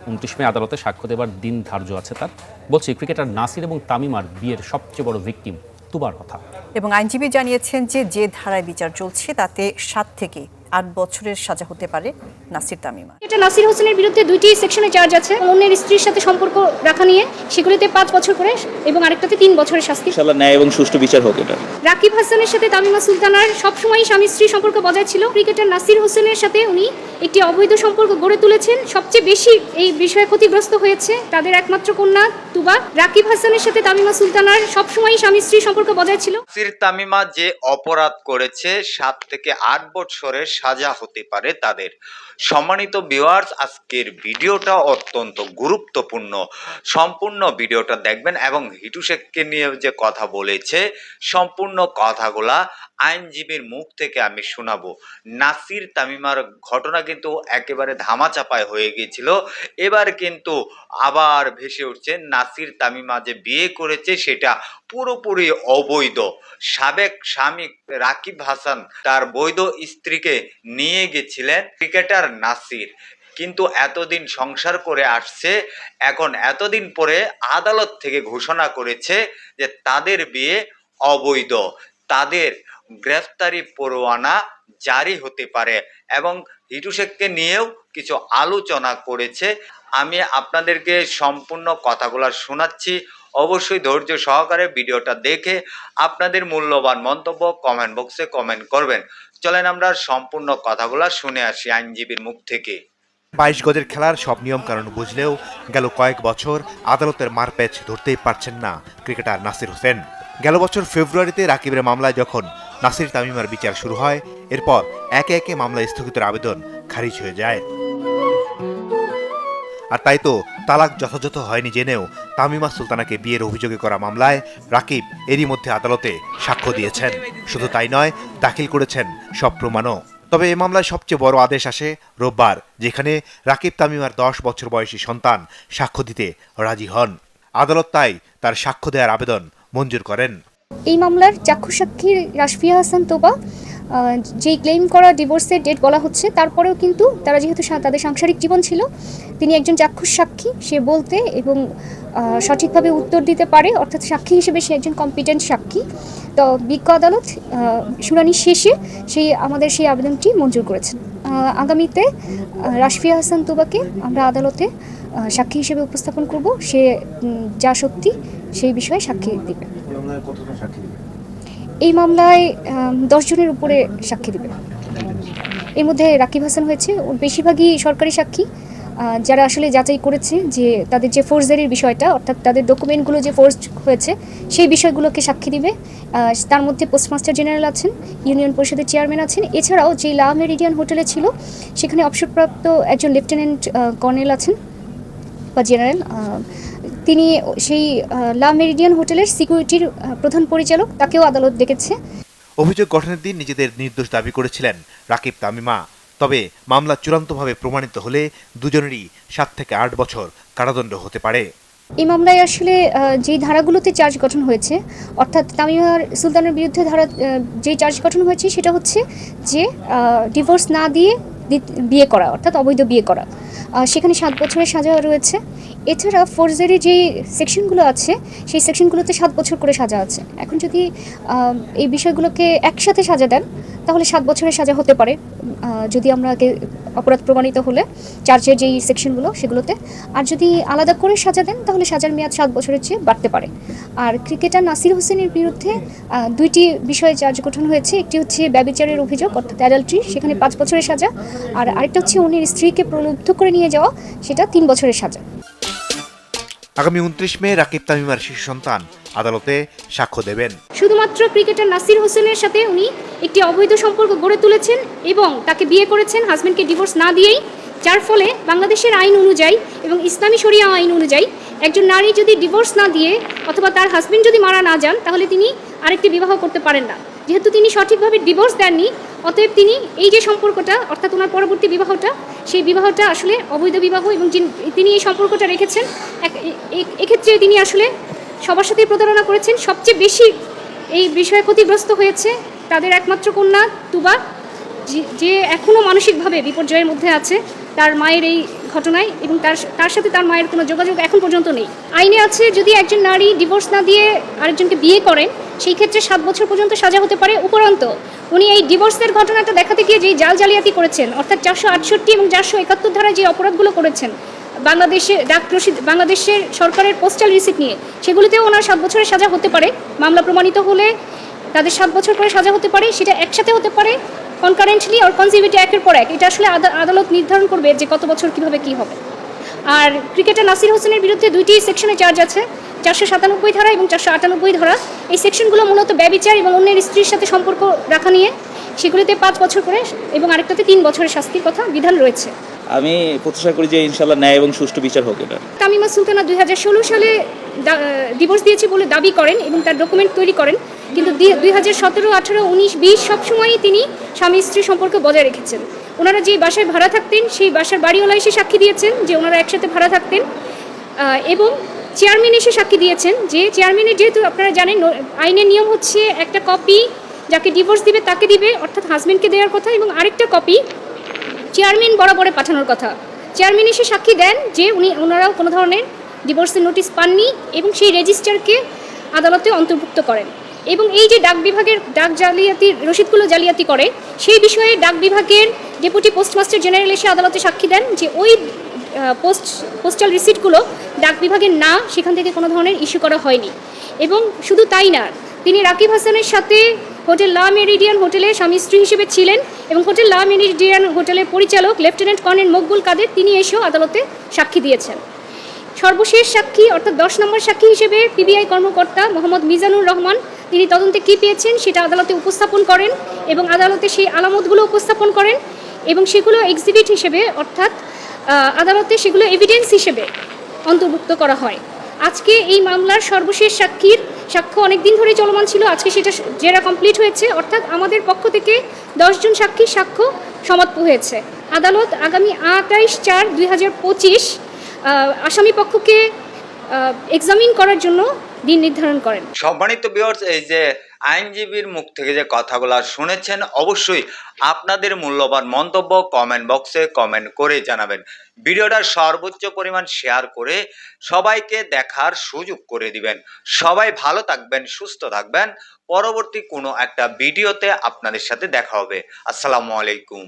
29 মে আদালতে সাক্ষ্য দেবার দিন ধার্য আছে তার। বলছি ক্রিকেটার নাসির এবং তামিমার বিয়ের সবচেয়ে বড় ভিকটিম তুবার কথা। এবং আইনজীবী জানিয়েছেন যে ধারায় বিচার চলছে তাতে 7 থেকে 8 বছরের সাজা হতে পারে নাসির তামিমা। এটা নাসির হোসেনের বিরুদ্ধে 2টি সেকশনে চার্জ আছে। অন্যের স্ত্রীর সাথে সম্পর্ক রাখা নিয়ে সেগুলিতে 5 বছর করে এবং আরেকটাতে 3 বছরের শাস্তি। ইনশাআল্লাহ ন্যায় এবং সুষ্ঠু বিচার হোক। এটা রাকিব হাসানের সাথে তামিমা সুলতানার সবসময় স্বামী স্ত্রী সম্পর্ক বজায় ছিল। ক্রিকেটার নাসির হোসেনের সাথে উনি একটি অবৈধ সম্পর্ক গড়ে তুলেছেন। সবচেয়ে বেশি এই বিষয়ে ক্ষতিগ্রস্ত হয়েছে তাদের একমাত্র কন্যা তুবা। রাকিব হাসানের সাথে তামিমা সুলতানার সবসময় স্বামী স্ত্রী সম্পর্ক বজায় ছিল। নাসির তামিমা যে অপরাধ করেছে 7 থেকে 8 বছরের সাজা হতে পারে তাদের। সম্মানিত ভিউয়ার্স, আজকের ভিডিওটা অত্যন্ত গুরুত্বপূর্ণ। সম্পূর্ণ ভিডিওটা দেখবেন এবং হিটু শেখকে নিয়ে যে কথা বলেছে সম্পূর্ণ কথাগুলা আইনজীবীর মুখ থেকে আমি শোনাবো। নাসির তামিমার ঘটনা কিন্তু একেবারে ধামাচাপায় হয়ে গিয়েছিল। এবার কিন্তু আবার ভেসে উঠছে নাসির তামিমা যে বিয়ে করেছে সেটা পুরোপুরি অবৈধ। সাবেক স্বামী রাকিব হাসান তার বৈধ স্ত্রীকে নিয়ে গেছিলেন ক্রিকেটার নাসির, কিন্তু এতদিন সংসার করে আসছে। এখন এতদিন পরে আদালত থেকে ঘোষণা করেছে যে তাদের বিয়ে অবৈধ, তাদের গ্রেফতারি পরোয়ানা জারি হতে পারে এবং হিটু শেখকে নিয়েও কিছু আলোচনা করেছে। আমি আপনাদেরকে সম্পূর্ণ কথাগুলো শোনাচ্ছি, অবশ্যই ধৈর্য সহকারে ভিডিওটা দেখে আপনাদের মূল্যবান মন্তব্য কমেন্ট বক্সে কমেন্ট করবেন। চলেন আমরা সম্পূর্ণ কথাগুলো শুনে আসি আইনজীবীর মুখ থেকে। 22 গজের খেলার সব নিয়ম কানুন বুঝলেও গেল কয়েক বছর আদালতের মারপ্যাচ ধরতেই পারছেন না ক্রিকেটার নাসির হোসেন। গেল বছর ফেব্রুয়ারিতে রাকিবের মামলায় যখন নাসির তামিমার বিচার শুরু হয়, এরপর একে একে মামলা স্থগিতের আবেদন খারিজ হয়ে যায়। আর তাই তো তালাক যথাযথ হয়নি জেনেও তামিমা সুলতানাকে বিয়ের অভিযোগে করা মামলায় রাকিব এরই মধ্যে আদালতে সাক্ষ্য দিয়েছেন। শুধু তাই নয়, দাখিল করেছেন সব প্রমাণও। তবে এ মামলায় সবচেয়ে বড় আদেশ আসে রোববার, যেখানে রাকিব তামিমার 10 বছর বয়সী সন্তান সাক্ষ্য দিতে রাজি হন। আদালত তাই তার সাক্ষ্য দেওয়ার আবেদন মঞ্জুর করেন। এই মামলার চাক্ষুষ সাক্ষী রাশফিয়া হাসান তোবা, যেই ক্লেম করা ডিভোর্সের ডেট বলা হচ্ছে, তারপরেও কিন্তু তারা যেহেতু তাদের সাংসারিক জীবন ছিল, তিনি একজন চাক্ষুষ সাক্ষী। সে বলতে এবং সঠিকভাবে উত্তর দিতে পারে, অর্থাৎ সাক্ষী হিসেবে সে একজন কম্পিটেন্ট সাক্ষী। তো বিজ্ঞ আদালত শুনানি শেষে আমাদের সেই আবেদনটি মঞ্জুর করেছেন। আগামীতে রাশফিয়া হাসান তোবাকে আমরা আদালতে সাক্ষী হিসেবে উপস্থাপন করব। সে যা সত্যি সেই বিষয়ে সাক্ষী দেবে। এই মামলায় 10 জনের উপরে সাক্ষী দেবে। এর মধ্যে রাকিব হাসান হয়েছে, বেশিরভাগই সরকারি সাক্ষী যারা আসলে যাচাই করেছে যে তাদের যে ফোর্জারির বিষয়টা, অর্থাৎ তাদের ডকুমেন্টগুলো যে ফোর্সড হয়েছে সেই বিষয়গুলোকে সাক্ষী দিবে। তার মধ্যে পোস্টমাস্টার জেনারেল আছেন, ইউনিয়ন পরিষদের চেয়ারম্যান আছেন, এছাড়াও যে লা মেরিডিয়ান হোটেলে ছিল সেখানে অবসরপ্রাপ্ত একজন লেফটেন্যান্ট কর্নেল আছেন বা জেনারেল। তিনি সেই লা মেরিডিয়ান হোটেলের সিকিউরিটির প্রধান পরিচালক, তাকেও আদালত ডেকেছে। অভিযোগ গঠনের দিন নিজেদের নির্দোষ দাবি করেছিলেন রাকিব তামিমা। তবে মামলা চূড়ান্তভাবে প্রমাণিত হলে দুজনেরই 7 থেকে 8 বছর কারাদণ্ড হতে পারে। এই মামলায় আসলে যেই ধারাগুলোতে চার্জ গঠন হয়েছে, অর্থাৎ তামিমা সুলতানের বিরুদ্ধে যেই চার্জ গঠন হয়েছে সেটা হচ্ছে যে ডিভোর্স না দিয়ে বিয়ে করা, অর্থাৎ অবৈধ বিয়ে করা। সেখানে 7 বছরের সাজা রয়েছে। এছাড়া ফোর্জারি যে সেকশনগুলো আছে সেই সেকশনগুলোতে 7 বছর করে সাজা আছে। এখন যদি এই বিষয়গুলোকে একসাথে সাজা দেন তাহলে 7 বছরের সাজা হতে পারে, যদি আমরা অপরাধ প্রমাণিত হলে চার্জের যেই সেকশনগুলো সেগুলোতে। আর যদি আলাদা করে সাজা দেন তাহলে সাজার মেয়াদ 7 বছরের চেয়ে বাড়তে পারে। আর ক্রিকেটার নাসির হোসেনের বিরুদ্ধে 2টি বিষয়ে চার্জ গঠন হয়েছে। একটি হচ্ছে ব্যভিচারের অভিযোগ, অর্থাৎ অ্যাডাল্ট্রি, সেখানে 5 বছরের সাজা। আর আরেকটা হচ্ছে অন্যের স্ত্রীকে প্রলুব্ধ করে নিয়ে যাওয়া, সেটা 3 বছরের সাজা। আগামী 29 মে রাকিব তামিমার শিশু সন্তান আদালতে সাক্ষ্য দেবেন। শুধুমাত্র ক্রিকেটার নাসির হোসেনের সাথে উনি একটি অবৈধ সম্পর্ক গড়ে তুলেছেন এবং তাকে বিয়ে করেছেন হাজব্যান্ডকে ডিভোর্স না দিয়েই, যার ফলে বাংলাদেশের আইন অনুযায়ী এবং ইসলামী শরিয়া আইন অনুযায়ী একজন নারী যদি ডিভোর্স না দিয়ে অথবা তার হাজব্যান্ড যদি মারা না যান তাহলে তিনি আরেকটি বিবাহ করতে পারেন না। যেহেতু তিনি সঠিকভাবে ডিভোর্স দেননি, অতএব তিনি এই যে সম্পর্কটা, অর্থাৎ ওনার পরবর্তী বিবাহটা, সেই বিবাহটা আসলে অবৈধ বিবাহ এবং তিনি এই সম্পর্কটা রেখেছেন। এক্ষেত্রে তিনি আসলে সবার সাথেই প্রতারণা করেছেন। সবচেয়ে বেশি এই বিষয়ে ক্ষতিগ্রস্ত হয়েছে তাদের একমাত্র কন্যা তুবা, যে এখনও মানসিকভাবে বিপর্যয়ের মধ্যে আছে তার মায়ের এই ঘটনায় এবং তার সাথে তার মায়ের কোনো যোগাযোগ এখন পর্যন্ত নেই। আইনে আছে যদি একজন নারী ডিভোর্স না দিয়ে আরেকজনকে বিয়ে করেন সেই ক্ষেত্রে 7 বছর পর্যন্ত সাজা হতে পারে। উপরন্ত উনি এই ডিভোর্সের ঘটনাটা দেখাতে গিয়ে যে জালিয়াতি করেছেন অর্থাৎ 468 এবং 471 ধারায় যে অপরাধগুলো করেছেন বাংলাদেশের সরকারের পোস্টাল রিসিপ্ট নিয়ে, সেগুলিতেও ওনার 7 বছরের সাজা হতে পারে। মামলা প্রমাণিত হলে তাদের 7 বছর করে সাজা হতে পারে, সেটা একসাথে হতে পারে, কনকারেন্টলি আর কনজিকিউটিভ একের পর এক। এটা আসলে আদালত নির্ধারণ করবে যে কত বছর কিভাবে কি হবে। আর ক্রিকেটার নাসির হোসেনের বিরুদ্ধে 2টি সেকশনে চার্জ আছে, 497 ধারা এবং 498 ধারা। এই সেকশনগুলো মূলত ব্যভিচার এবং অন্যের স্ত্রীর সাথে সম্পর্ক রাখা নিয়ে, সেগুলিতে 5 বছর করে এবং আরেকটাতে 3 বছরের শাস্তির কথা বিধান রয়েছে। আমি প্রত্যাশা করি যে ইনশাল্লাহ ন্যায় এবং সুষ্ঠু বিচার হোক এটা। তামিমা সুলতানা 2016 সালে ডিভোর্স দিয়েছে বলে দাবি করেন এবং তার ডকুমেন্ট তৈরি করেন, কিন্তু 2017, 18, 19, 20 সবসময়ই তিনি স্বামী স্ত্রী সম্পর্ক বজায় রেখেছেন। ওনারা যে বাসায় ভাড়া থাকতেন সেই বাসার বাড়িওয়ালা এসে সাক্ষী দিয়েছেন যে ওনারা একসাথে ভাড়া থাকতেন, এবং চেয়ারম্যান এসে সাক্ষী দিয়েছেন যে চেয়ারম্যানের, যেহেতু আপনারা জানেন আইনের নিয়ম হচ্ছে একটা কপি যাকে ডিভোর্স দিবে তাকে দিবে, অর্থাৎ হাজব্যান্ডকে দেওয়ার কথা, এবং আরেকটা কপি চেয়ারম্যান বরাবরে পাঠানোর কথা। চেয়ারম্যান এসে সাক্ষী দেন যে ওনারাও কোনো ধরনের ডিভোর্সের নোটিশ পাননি এবং সেই রেজিস্টারকে আদালতে অন্তর্ভুক্ত করেন। এবং এই যে ডাক বিভাগের ডাক জালিয়াতির রসিদগুলো জালিয়াতি করে, সেই বিষয়ে ডাক বিভাগের ডেপুটি পোস্টমাস্টার জেনারেল এসে আদালতে সাক্ষী দেন যে ওই পোস্টাল রিসিটগুলো ডাক বিভাগের না, সেখান থেকে কোনো ধরনের ইস্যু করা হয়নি। এবং শুধু তাই না, তিনি রাকিব হাসানের সাথে হোটেল লা মেরিডিয়ান হোটেলে স্বামী স্ত্রী হিসেবে ছিলেন এবং হোটেল লা মেরিডিয়ান হোটেলের পরিচালক লেফটেন্যান্ট কর্নেল মকবুল কাদের তিনি এসেও আদালতে সাক্ষী দিয়েছেন। সর্বশেষ সাক্ষী অর্থাৎ 10 নম্বর সাক্ষী হিসেবে পিবিআই কর্মকর্তা মোহাম্মদ মিজানুর রহমান, তিনি তদন্তে কী পেয়েছেন সেটা আদালতে উপস্থাপন করেন এবং আদালতে সেই আলামতগুলো উপস্থাপন করেন এবং সেগুলো এক্সিবিট হিসেবে অর্থাৎ আদালতে সেগুলো এভিডেন্স হিসেবে অন্তর্ভুক্ত করা হয়। আজকে এই মামলার সর্বশেষ সাক্ষ্য অনেক দিন ধরে চলমান ছিল, আজকে সেটা জেরা কমপ্লিট হয়েছে, অর্থাৎ আমাদের পক্ষ থেকে 10 জন সাক্ষীর সাক্ষ্য সমাপ্ত হয়েছে। আদালত আগামী 28/4/2025 আসামি পক্ষকে এক্সামিন করার জন্য দিন নির্ধারণ করেন। সম্মানিত ভিউয়ার্স, এই যে আইনজীবীর মুখ থেকে যে কথাগুলো শুনেছেন, অবশ্যই আপনাদের মূল্যবান মন্তব্য কমেন্ট বক্সে কমেন্ট করে জানাবেন। ভিডিওটার সর্বোচ্চ পরিমাণ শেয়ার করে সবাইকে দেখার সুযোগ করে দিবেন। সবাই ভালো থাকবেন, সুস্থ থাকবেন। পরবর্তী কোনো একটা ভিডিওতে আপনাদের সাথে দেখা হবে। আসসালামু আলাইকুম।